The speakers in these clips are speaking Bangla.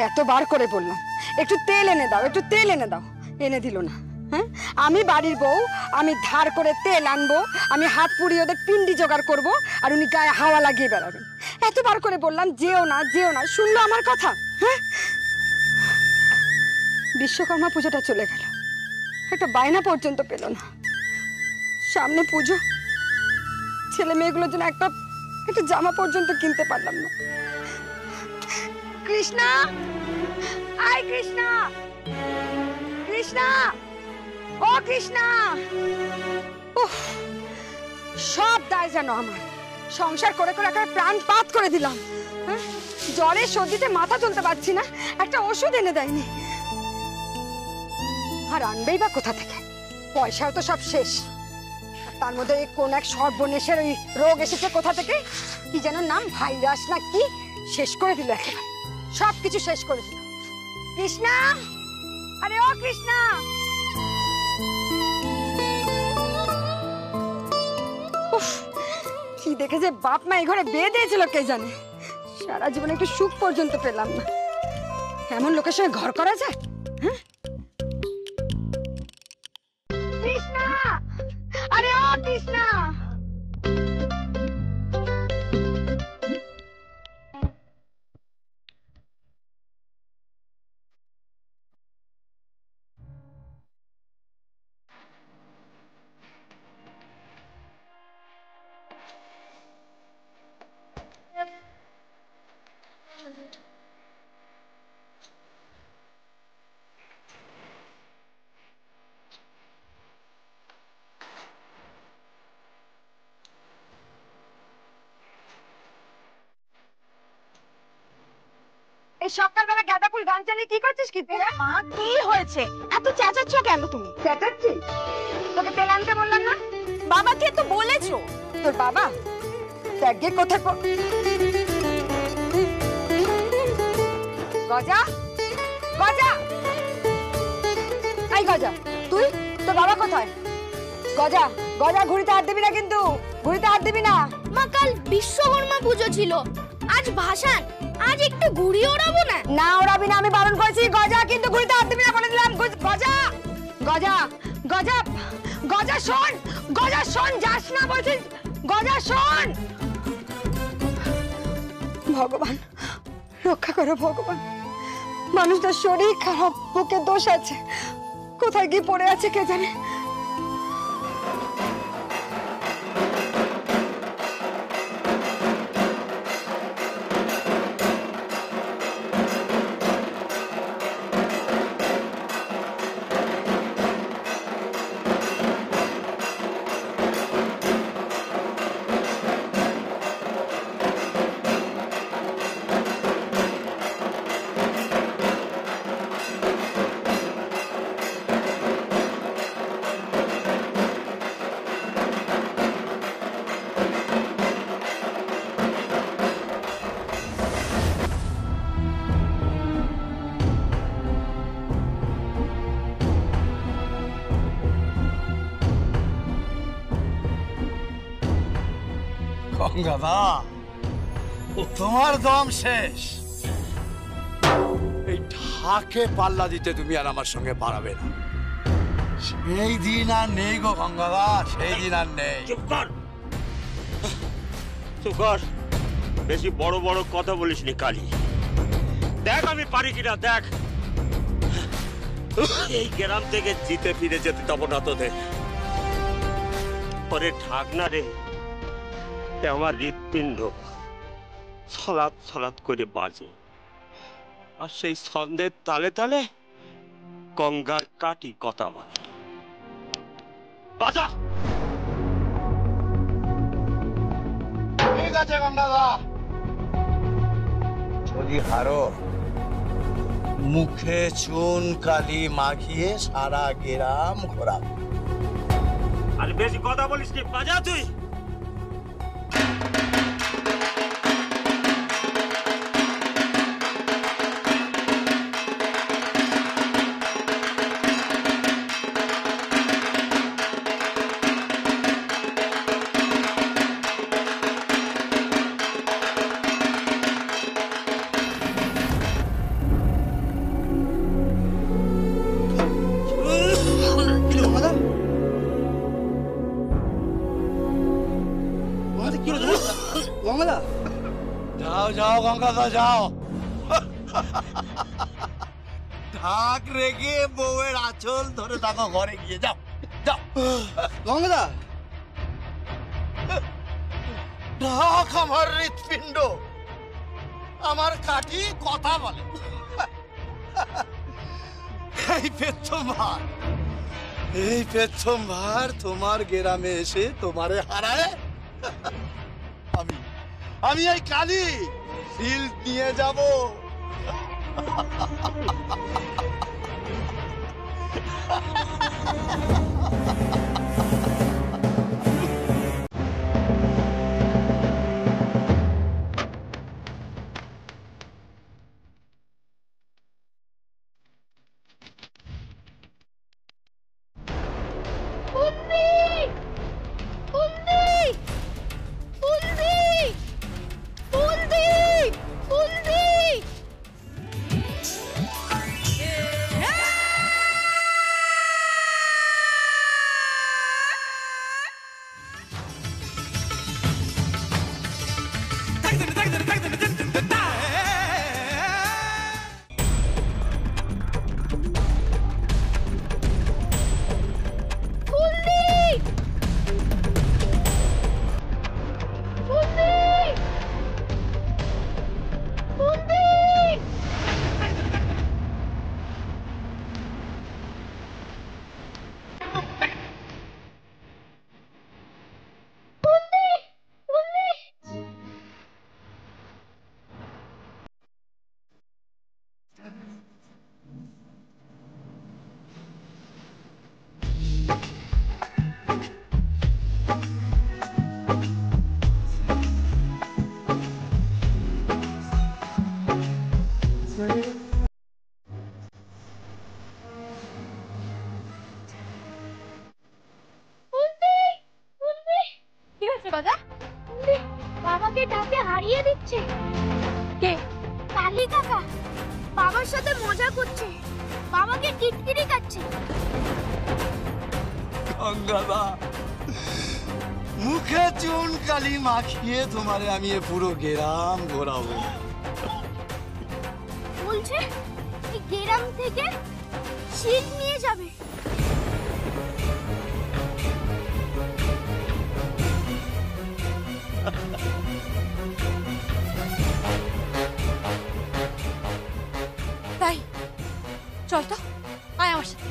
এতবার করে বললাম একটু তেল এনে দাও, একটু তেল এনে দাও, এনে দিল না। হ্যাঁ, আমি বাড়ির বউ, আমি ধার করে তেল আনবো, আমি হাত পুড়িয়ে ওদের পিন্ডি জোগাড় করবো, আর উনি গায়ে হাওয়া লাগিয়ে বেড়াবেন। এতবার করে বললাম যেও না যেও না, শুনলো আমার কথা? হ্যাঁ, বিশ্বকর্মা পুজোটা চলে গেল, একটা বায়না পর্যন্ত পেল না। সামনে পুজো, ছেলে মেয়েগুলোর জন্য একটা জামা পর্যন্ত কিনতে পারলাম না। কৃষ্ণা, আয় কৃষ্ণা, কৃষ্ণা, ও কৃষ্ণা। উফ, সব দায় যেন আমার। সংসার করে করে একটা প্রাণ পাত করে দিলাম। জ্বরে সর্দিতে মাথা তুলতে পারছি না, একটা ওষুধ এনে দেয়নি। আর আনবেই বা কোথা থেকে? পয়সাও তো সব শেষ। তার মধ্যে কোন এক সর্বনেশের ওই রোগ এসেছে কোথা থেকে, কি যেন নাম, ভাইরাস না কি, শেষ করে দিল একেবারে, সবকিছু শেষ করে দিল। কৃষ্ণা, আরে ও কৃষ্ণা। কি দেখে যে বাপ মা এই ঘরে বিয়ে দিয়েছিল কে জানে, সারা জীবনে একটু সুখ পর্যন্ত পেলাম না। এমন লোকের সঙ্গে ঘর করা যায়? হ্যাঁ, কৃষ্ণা, আরে ও কৃষ্ণা। এই সকালবেলা গাঁদা ফুল গান চালিয়ে কি করছিস? কি মা, কি হয়েছে? এত চেঁচাচ্ছ কেন তুমি? চেঁচাচ্ছি? তোকে তেল আনতে বললাম না? বাবাকে তো বলেছো। তোর বাবা ত্যাগে কোথায়? গজা, গজা, এই গজা, তুই, তোর বাবা কোথায়? গজা, গজা, ঘুড়িতে হাত দিবি না কিন্তু, ঘুড়িতে হাত দিবি না। মা, কাল বিশ্বকর্মা পুজো ছিল, আজ ভাসান, আজ একটু ঘুড়ি ওড়াবো না? না ওড়াবি না, আমি বারণ করেছি। গজা, কিন্তু ঘুড়িতে হাত দিবি না বলে দিলাম। গজা, গজা, গজা, গজা শোন, গজা শোন, যাস না বলছিস। গজা শোন। ভগবান রক্ষা করো ভগবান, মানুষটার শরীর খারাপ, বুকে দোষ আছে, কোথায় গিয়ে পড়ে আছে কে জানে। গঙ্গাদা, তোমার দম শেষ। এই ঢাকে পাল্লা দিতে তুমি আর আমার সঙ্গে পারাবে না। সেই দিন আর নেই গো গঙ্গাদা, সেই দিন আর নেই। চুপ কর, চুপ কর, বেশি বড় বড় কথা বলিস নি কালী। দেখ আমি পারি কিনা, দেখ। এই গ্রাম থেকে জিতে ফিরে যেতে দেবো না তোদের। পরে ঢাকনা রে, আমার হৃৎপিণ্ড ছলাৎ ছলাৎ করে বাজে, আর সেই ছন্দের তালে তালে গঙ্গার কাটি কথা বলে। বাজা। ঠিক আছে গঙ্গাদা, যদি হারো মুখে চুন কালি মাখিয়ে সারা গ্রাম ঘোরাবো। আর বেশি কথা বলিস কি, বাজা তুই। গঙ্গাদা যাও যাও গঙ্গাদা যাও, ঢাক রেখে বউয়ের আঁচল ধরে থাকো, ঘরে গিয়ে যাও যাও। গঙ্গাদা ঢাক আমার হৃৎপিণ্ড, আমার কাঠি কথা বলে। এই প্রথম ভার তোমার গ্রামে এসে তোমারে হারায় আমি এই কালি শিল্ড নিয়ে যাব। বাবাকে ডাকে হারিয়ে দিচ্ছে কে? কালী কাকা বাবার সাথে মজা করছে, বাবাকে টিটকিরি কাটছে। গঙ্গাদা মুখে চুন কালি মাখিয়ে তোমারে আমি এ পুরো গ্রাম ঘোরাবো। বলছে এই গ্রাম থেকে শিল্ড নিয়ে যাবে। তাই চল তো, আয় আমার সাথে।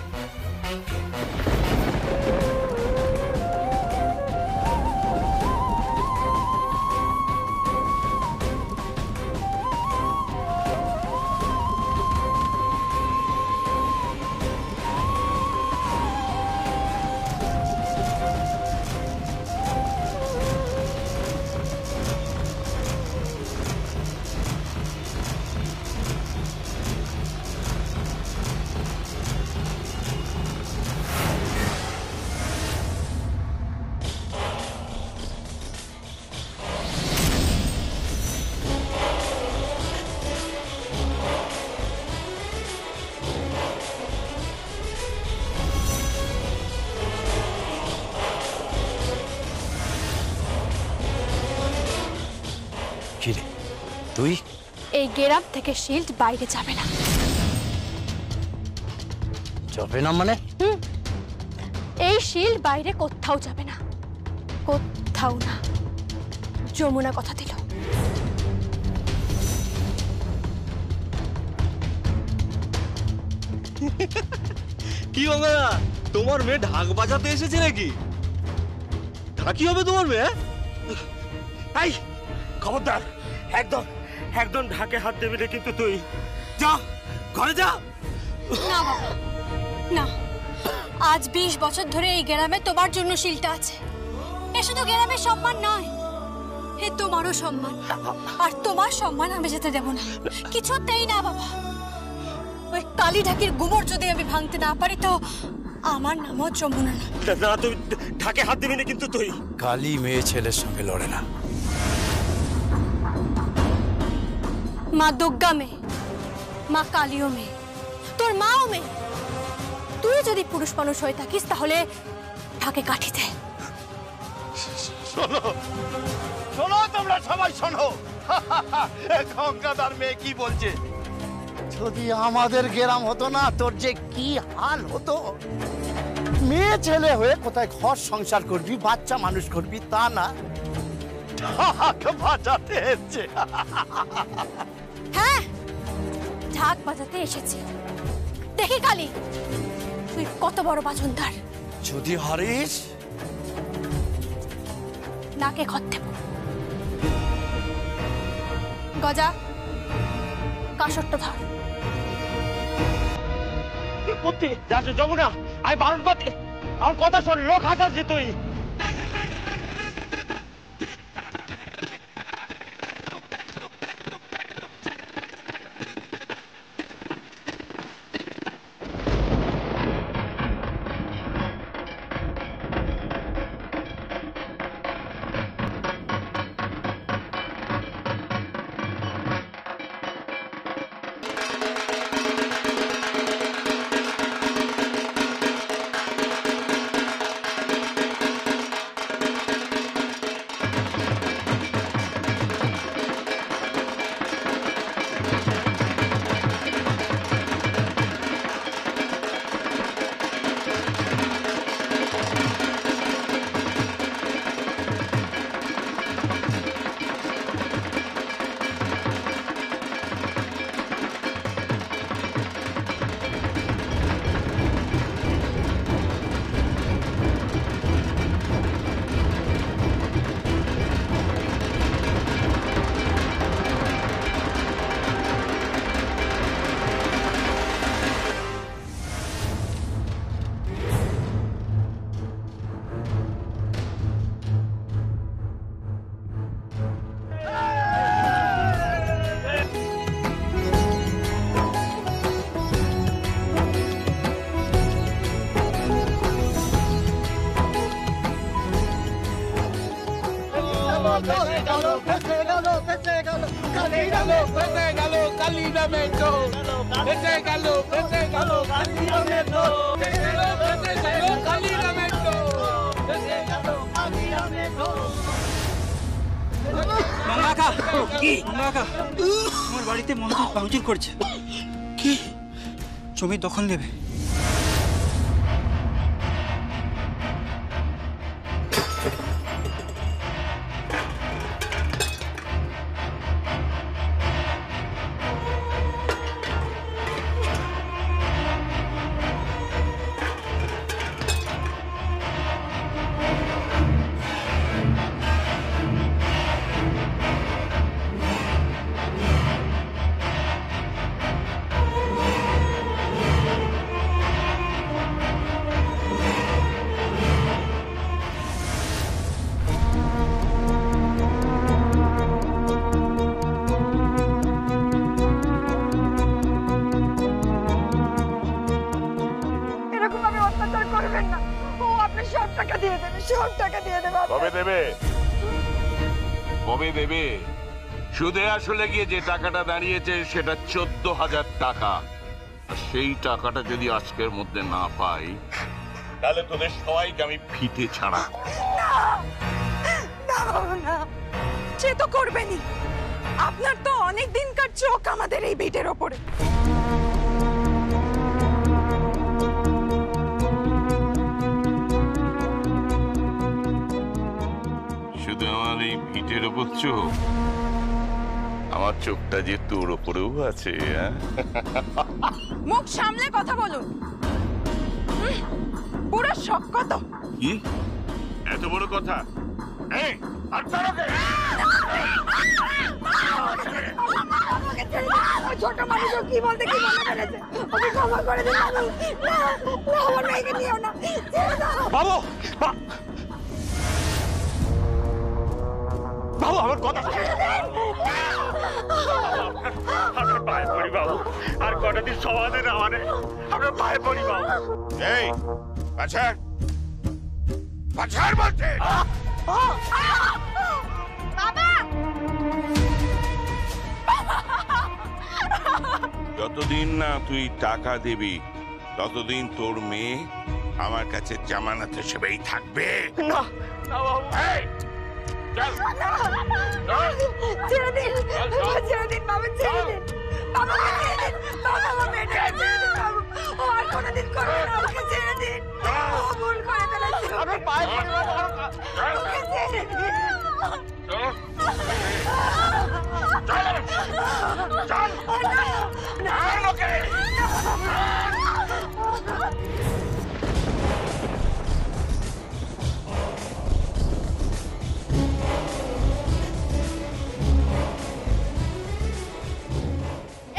কিরে তুই? এই গ্রাম থেকে শিল্ড বাইরে যাবে না। যাবে না মানে? এই শিল্ড বাইরে কোথাও যাবে না, কোথাও না। যমুনা কথা দিল। কি গঙ্গাদা, তোমার মেয়ে ঢাক বাজাতে এসেছে নাকি? ঢাকি হবে তোমার মেয়ে? এই খবরদার, একদম একদম ঢাকে হাত দেবে না কিন্তু তুই। যা ঘরে যা। না বাবা না, আজ 20 বছর ধরে এই গ্রামে তোমার জন্য শিলটা আছে। এ শুধু গ্রামের সম্মান নয়, এ তোমারও সম্মান। আর তোমার সম্মান আমি যেতে দেব না, কিছুতেই না বাবা। ওই কালী ঢাকির গুমর যদি আমি ভাঙতে না পারি তো আমার নামও যমুনা না। না তুই ঢাকে হাত দিবি না কিন্তু তুই। কালী মেয়ে ছেলের সঙ্গে লড়ে না। মা দুর্গা মেয়ে, মা কালীও মেয়ে, তোর মাও মেয়ে। তুই যদি পুরুষ মানুষ হয়ে থাকিস তাহলে ঢাকে কাঠি দে। শোনো তোমরা সবাই শোনো, গঙ্গাদার মেয়ে কি বলছে। যদি আমাদের গ্রাম হতো না, তোর যে কি হাল হতো। মেয়ে ছেলে হয়ে কোথায় ঘর সংসার করবি, বাচ্চা মানুষ করবি, তা না বাঁচাতে এসছে। হ্যাঁ, ঢাক বাজাতে এসেছি। দেখি কালি তুই কত বড় বাজনদার। যদি হারিস নাকে খত দেব। গজা, কাশরটা ধর। করতে যাচ্ছ যমুনা, আমি বারণ করতে, আমার কথা শোন, লোক হাসাচ্ছি তুই। আমার বাড়িতে মন্দির ভাঙচুর করছে। কি জমি দখল নেবে? কবে দেবে? সুদে আসলে গিয়ে যে টাকাটা দাঁড়িয়েছে সেটা 14,000 টাকা। সেই টাকাটা যদি আজকের মধ্যে না পাই, তাহলে তোদের সবাইকে আমি ফিতে ছাড়া। না, সে তো করবেনই। আপনার তো অনেক দিনকার চোখ আমাদের এই ভিটের ওপরে। শুধু আমার এই ভিটের ওপর চোখ, আমার চোখটা যে তোর ওপরেও আছে। মুখ সামলে কথা বলুন। পুরো শখ কত? কি এত বড় কথা? ছোট মানুষ কি বলতে কি মনে করেছে? ওকে ক্ষমা করে দিন বাবু। না, আমার মেয়েকে নিও না। বাবু, বাবু আমার কথা আপনার পায়ে পড়ি বাবু, আর কটা দিন সমাধান আমারে, আপনার পায়ে পড়ি বাবু। এই বাছার বাছার বলছে বাবা, যতদিন না তুই টাকা দিবি ততদিন তোর মেয়ে আমার কাছে জামানত হিসেবেই থাকবে। না না বাবু, ছেড়ে দিন, ছেড়ে দিন বাবা, ছেড়ে দিন বাবা, ছেড়ে দিন বাবা, আমার মেয়েটাকে ছেড়ে দিন বাবা, ও আর কোনোদিন করবে না, ওকে ছেড়ে দিন, ও ভুল করে ফেলেছে, আমি পায়ে পড়ি বাবা। ওকে ছেড়ে দিন।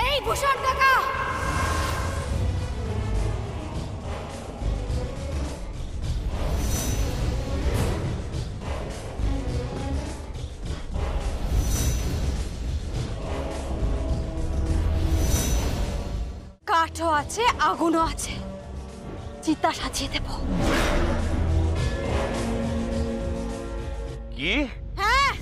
এই ভূষণ কাকা, কাঠও আছে, আগুনও আছে, চিতা সাজিয়ে দেব। কি? হ্যাঁ,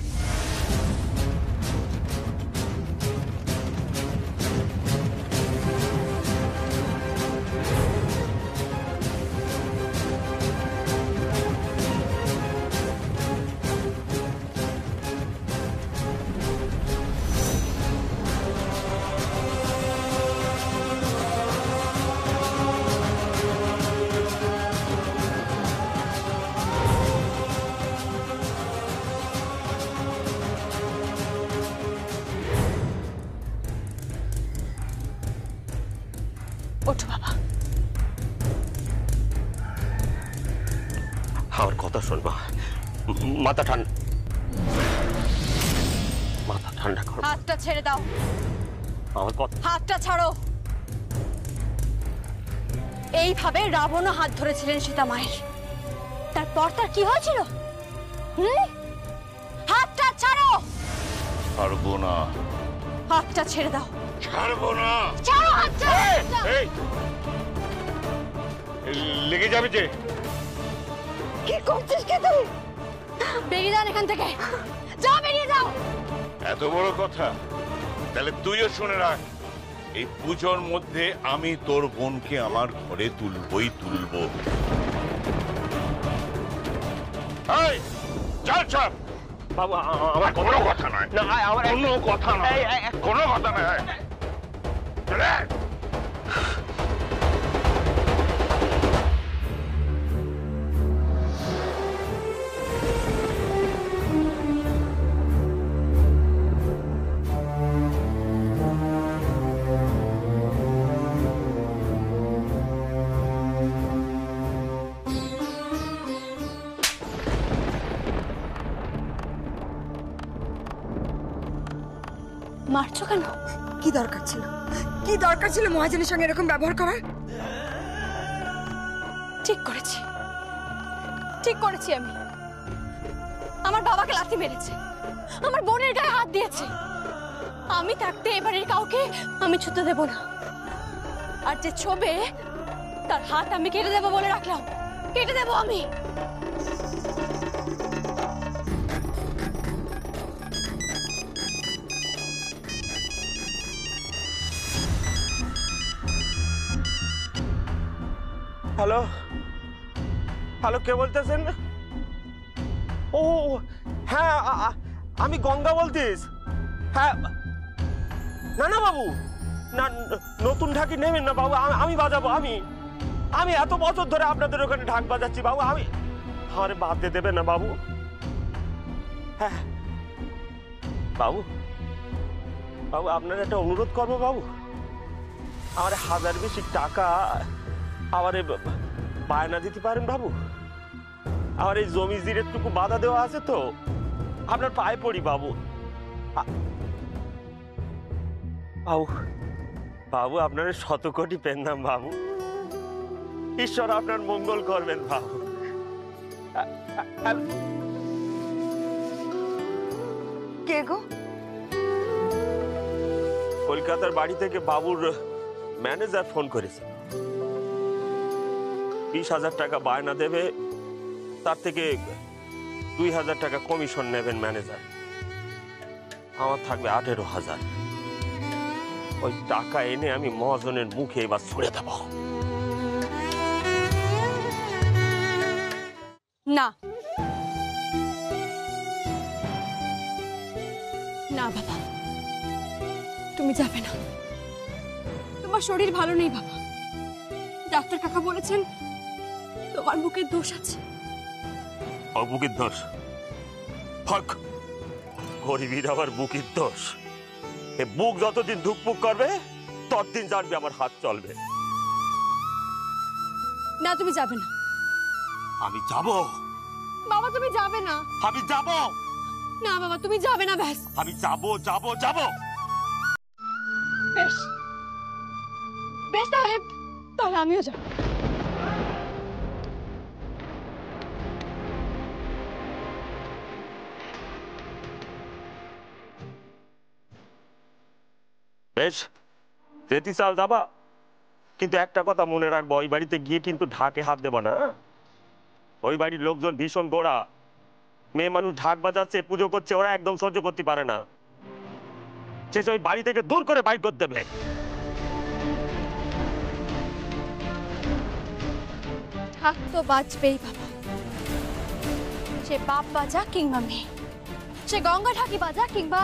ওঠো বাবা। আমার কথা শোনবা, মাথা ঠান্ডা, মাথা ঠান্ডা কর। হাতটা ছেড়ে দাও, আমার কথা, হাতটা ছাড়ো। এইভাবে রাবণও হাত ধরেছিলেন সীতা মায়ের, তারপর তার কি হয়েছিল? হাতটা ছাড়ো। ছাড়বো না। হাতটা ছেড়ে দাও। ছাড়বো না। ছাড়ো হাতটা। এই লেগে যাবে যে। কি করছিস কে তুই? বেরিয়ে যান এখান থেকে, যাও, বেরিয়ে যাও। এত বড় কথা? তাহলে তুইও শুনে রাখ, এই পুজোর মধ্যে আমি তোর বোনকে আমার ঘরে তুলবই তুলবো। এই, চল চল। বাবু আমার কোনো কথা নয়। না, আমার কোনো কথা নয়। কোনো কথা নয়। চলে আয়। মারছো কেন? কি দরকার ছিল, কি দরকার ছিল মহাজনের সঙ্গে এরকম ব্যবহার করার? ঠিক করেছি, ঠিক করেছি। আমি আমার বাবাকে লাথি মেরেছে, আমার বোনের গায়ে হাত দিয়েছে। আমি থাকতে এবারের কাউকে আমি ছুতে দেব না। আর যে ছবে তার হাত আমি কেটে দেবো বলে রাখলাম, কেটে দেবো আমি। হ্যালো, হ্যালো, কে বলতেছেন? ও হ্যাঁ, আমি গঙ্গা বলতিস। হ্যাঁ, না না বাবু, না, নতুন ঢাকি নেবেন না বাবু, আমি বাজাবো। আমি এত বছর ধরে আপনাদের ওখানে ঢাক বাজাচ্ছি বাবু। আরে বাদতে দেবেন না বাবু। হ্যাঁ বাবু, বাবু আপনার একটা অনুরোধ করবো বাবু, আমার 1000 বেশি টাকা আমার বায়না দিতে পারেন বাবু? আমার এই জমি জিরেটুকু বাধা দেওয়া আছে তো, আপনার পায়ে পড়ি বাবু। বাবু, বাবু আপনার 100 কোটি পেন্দাম বাবু, ঈশ্বর আপনার মঙ্গল করবেন বাবু। কে গো? কলকাতার বাড়ি থেকে বাবুর ম্যানেজার ফোন করেছে, 20,000 টাকা বায়না দেবে, তার থেকে 2,000 টাকা কমিশন নেবেন ম্যানেজার। আমার থাকবে 18,000। ওই টাকা এনে আমি মহাজনের মুখে এবার ছুড়ে দেব। না, না বাবা, তুমি যাবে না। তোমার শরীর ভালো নেই বাবা। ডাক্তার কাকা বলেছেন তোমার বুকের দোষ আছে। আর বুকের দোষ? হক, গরিবীর আবার বুকের দোষ? এ বুক যতদিন ধুকপুক করবে ততদিন জানবে আমার হাত চলবে। না, তুমি যাবে না। আমি যাব বাবা, তুমি যাবে না। আমি যাব না বাবা, তুমি যাবে না। ব্যাস, আমি যাব যাব যাব। বেশ বেশ, তাহলে আমিও যাব। বেশ, যেতে চাও যাবা, কিন্তু একটা কথা মনে রাখবো, ওই বাড়িতে গিয়ে কিন্তু ঢাকে হাত দেবা না। ওই বাড়ির লোকজন ভীষণ গোড়া। মেয়ে মানুষ ঢাক বাজাচ্ছে, পুজো করছে, ওরা একদম সহ্য করতে পারে না। সে ওই বাড়ি থেকে দূর করে বাইর করে দেবে। ঢাক তো বাজবেই বাবা, সে বাপ বাজা কিংবা মেয়ে, সে গঙ্গা ঢাকি বাজা কিংবা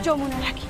যমুনা ঢাকি।